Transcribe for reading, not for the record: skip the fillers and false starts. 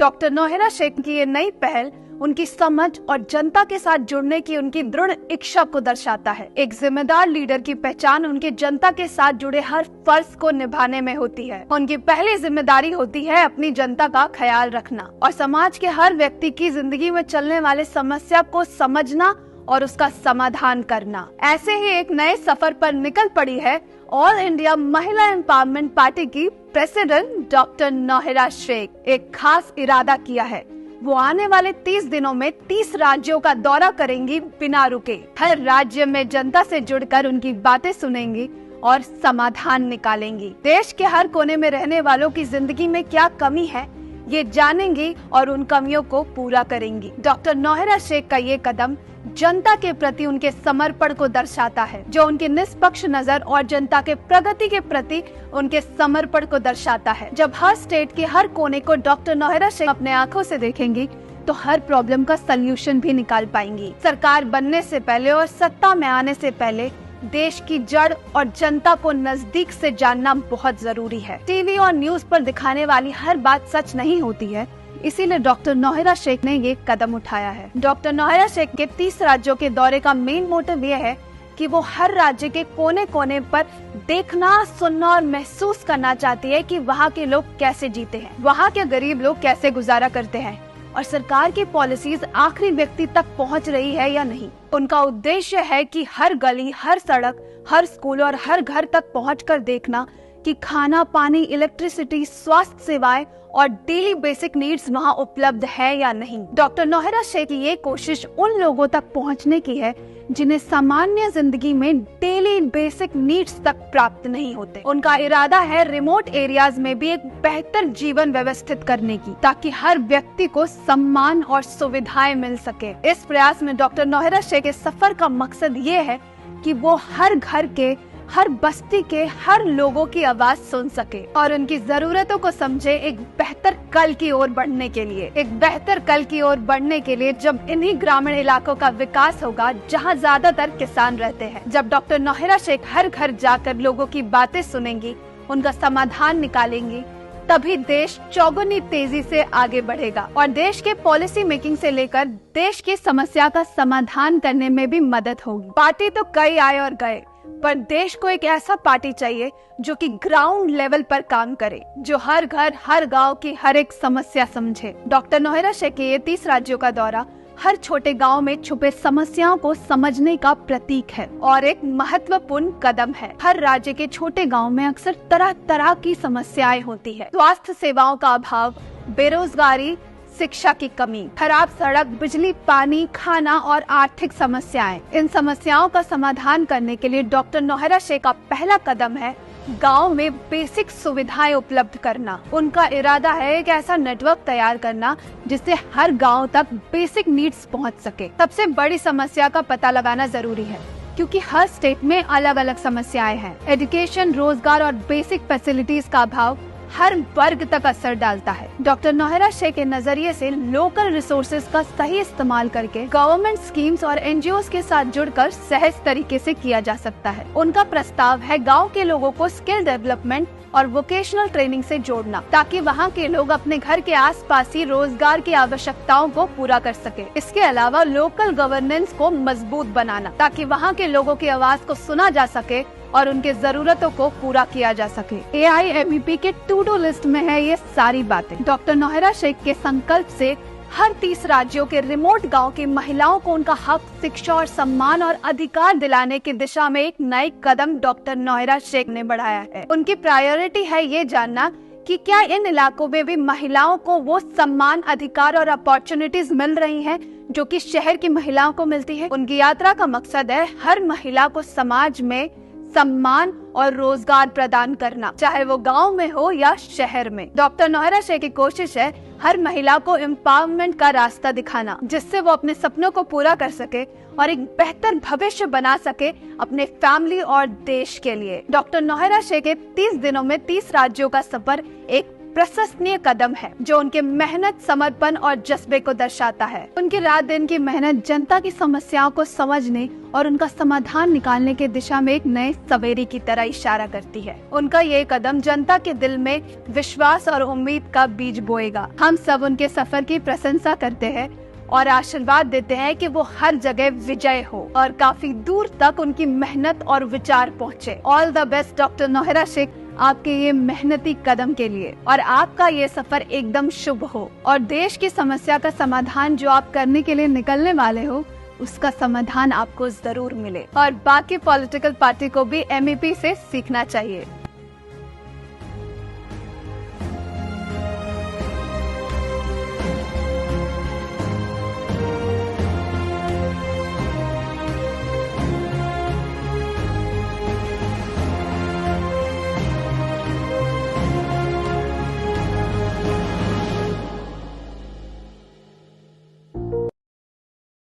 Doctor Nauhra Sheikh की ये नई पहल उनकी समझ और जनता के साथ जुड़ने की उनकी दृढ़ इच्छा को दर्शाता है। एक जिम्मेदार लीडर की पहचान उनके जनता के साथ जुड़े हर फर्ज को निभाने में होती है। उनकी पहली जिम्मेदारी होती है अपनी जनता का ख्याल रखना और समाज के हर व्यक्ति की जिंदगी में चलने वाले समस्या को समझना और उसका समाधान करना। ऐसे ही एक नए सफर पर निकल पड़ी है ऑल इंडिया महिला एम्पावरमेंट पार्टी की प्रेसिडेंट डॉक्टर नौहरा शेख। एक खास इरादा किया है, वो आने वाले 30 दिनों में 30 राज्यों का दौरा करेंगी बिना रुके। हर राज्य में जनता से जुड़कर उनकी बातें सुनेंगी और समाधान निकालेंगी। देश के हर कोने में रहने वालों की जिंदगी में क्या कमी है ये जानेंगी और उन कमियों को पूरा करेंगी। डॉक्टर नौहरा शेख का ये कदम जनता के प्रति उनके समर्पण को दर्शाता है, जो उनकी निष्पक्ष नजर और जनता के प्रगति के प्रति उनके समर्पण को दर्शाता है। जब हर स्टेट के हर कोने को डॉक्टर नौहरा शेख अपने आंखों से देखेंगी तो हर प्रॉब्लम का सल्यूशन भी निकाल पाएंगी। सरकार बनने से पहले और सत्ता में आने से पहले देश की जड़ और जनता को नजदीक से जानना बहुत जरूरी है। टीवी और न्यूज पर दिखाने वाली हर बात सच नहीं होती है, इसीलिए डॉक्टर नौहरा शेख ने ये कदम उठाया है। डॉक्टर नौहरा शेख के 30 राज्यों के दौरे का मेन मोटिव ये है कि वो हर राज्य के कोने कोने पर देखना, सुनना और महसूस करना चाहती है कि वहाँ के लोग कैसे जीते हैं, वहाँ के गरीब लोग कैसे गुजारा करते हैं और सरकार की पॉलिसीज आखिरी व्यक्ति तक पहुँच रही है या नहीं। उनका उद्देश्य है कि हर गली, हर सड़क, हर स्कूल और हर घर तक पहुँचकर देखना कि खाना, पानी, इलेक्ट्रिसिटी, स्वास्थ्य सेवाएं और डेली बेसिक नीड्स वहाँ उपलब्ध है या नहीं। डॉक्टर नौहरा शेख की ये कोशिश उन लोगों तक पहुँचने की है जिन्हें सामान्य जिंदगी में डेली बेसिक नीड्स तक प्राप्त नहीं होते। उनका इरादा है रिमोट एरियाज में भी एक बेहतर जीवन व्यवस्थित करने की, ताकि हर व्यक्ति को सम्मान और सुविधाएं मिल सके। इस प्रयास में डॉक्टर नौहरा शेख के सफर का मकसद ये है कि वो हर घर के, हर बस्ती के हर लोगों की आवाज सुन सके और उनकी जरूरतों को समझे। एक बेहतर कल की ओर बढ़ने के लिए जब इन्हीं ग्रामीण इलाकों का विकास होगा जहां ज्यादातर किसान रहते हैं। जब डॉक्टर नौहरा शेख हर घर जाकर लोगों की बातें सुनेंगी, उनका समाधान निकालेंगी, तभी देश चौगुनी तेजी से आगे बढ़ेगा और देश के पॉलिसी मेकिंग से लेकर देश की समस्या का समाधान करने में भी मदद होगी। पार्टी तो कई आए और गए, पर देश को एक ऐसा पार्टी चाहिए जो कि ग्राउंड लेवल पर काम करे, जो हर घर, हर गांव की हर एक समस्या समझे। डॉक्टर नौहरा शेख के 30 राज्यों का दौरा हर छोटे गांव में छुपे समस्याओं को समझने का प्रतीक है और एक महत्वपूर्ण कदम है। हर राज्य के छोटे गांव में अक्सर तरह तरह की समस्याएं होती है। स्वास्थ्य सेवाओं का अभाव, बेरोजगारी, शिक्षा की कमी, खराब सड़क, बिजली, पानी, खाना और आर्थिक समस्याएं। इन समस्याओं का समाधान करने के लिए डॉक्टर नौहरा शेख का पहला कदम है गांव में बेसिक सुविधाएं उपलब्ध करना। उनका इरादा है एक ऐसा नेटवर्क तैयार करना जिससे हर गांव तक बेसिक नीड्स पहुंच सके। सबसे बड़ी समस्या का पता लगाना जरूरी है, क्योंकि हर स्टेट में अलग अलग समस्याएं हैं। एजुकेशन, रोजगार और बेसिक फैसिलिटीज का अभाव हर वर्ग तक असर डालता है। डॉक्टर नौहरा शेख के नजरिए से लोकल रिसोर्सेज का सही इस्तेमाल करके गवर्नमेंट स्कीम्स और एनजीओ के साथ जुड़कर सहज तरीके से किया जा सकता है। उनका प्रस्ताव है गांव के लोगों को स्किल डेवलपमेंट और वोकेशनल ट्रेनिंग से जोड़ना, ताकि वहां के लोग अपने घर के आसपास ही रोजगार की आवश्यकताओं को पूरा कर सके। इसके अलावा लोकल गवर्नेंस को मजबूत बनाना, ताकि वहां के लोगों की आवाज को सुना जा सके और उनके जरूरतों को पूरा किया जा सके। AIMEP के टू डू लिस्ट में है ये सारी बातें। डॉक्टर नौहरा शेख के संकल्प से हर 30 राज्यों के रिमोट गांव की महिलाओं को उनका हक, शिक्षा और सम्मान और अधिकार दिलाने की दिशा में एक नई कदम डॉक्टर नौहरा शेख ने बढ़ाया है। उनकी प्रायोरिटी है ये जानना कि क्या इन इलाकों में भी महिलाओं को वो सम्मान, अधिकार और अपॉर्चुनिटीज मिल रही हैं जो कि शहर की महिलाओं को मिलती है। उनकी यात्रा का मकसद है हर महिला को समाज में सम्मान और रोजगार प्रदान करना, चाहे वो गांव में हो या शहर में। डॉक्टर नौहरा शेख की कोशिश है हर महिला को एम्पावरमेंट का रास्ता दिखाना, जिससे वो अपने सपनों को पूरा कर सके और एक बेहतर भविष्य बना सके अपने फैमिली और देश के लिए। डॉक्टर नौहरा शेख के 30 दिनों में 30 राज्यों का सफर एक प्रशंसनीय कदम है जो उनके मेहनत, समर्पण और जज्बे को दर्शाता है। उनकी रात दिन की मेहनत जनता की समस्याओं को समझने और उनका समाधान निकालने की दिशा में एक नए सवेरे की तरह इशारा करती है। उनका ये कदम जनता के दिल में विश्वास और उम्मीद का बीज बोएगा। हम सब उनके सफर की प्रशंसा करते हैं और आशीर्वाद देते हैं कि वो हर जगह विजय हो और काफी दूर तक उनकी मेहनत और विचार पहुँचे। All the best doctor Nauhra Shaikh, आपके ये मेहनती कदम के लिए, और आपका ये सफर एकदम शुभ हो और देश की समस्या का समाधान जो आप करने के लिए निकलने वाले हो उसका समाधान आपको जरूर मिले और बाकी पॉलिटिकल पार्टी को भी MEP से सीखना चाहिए।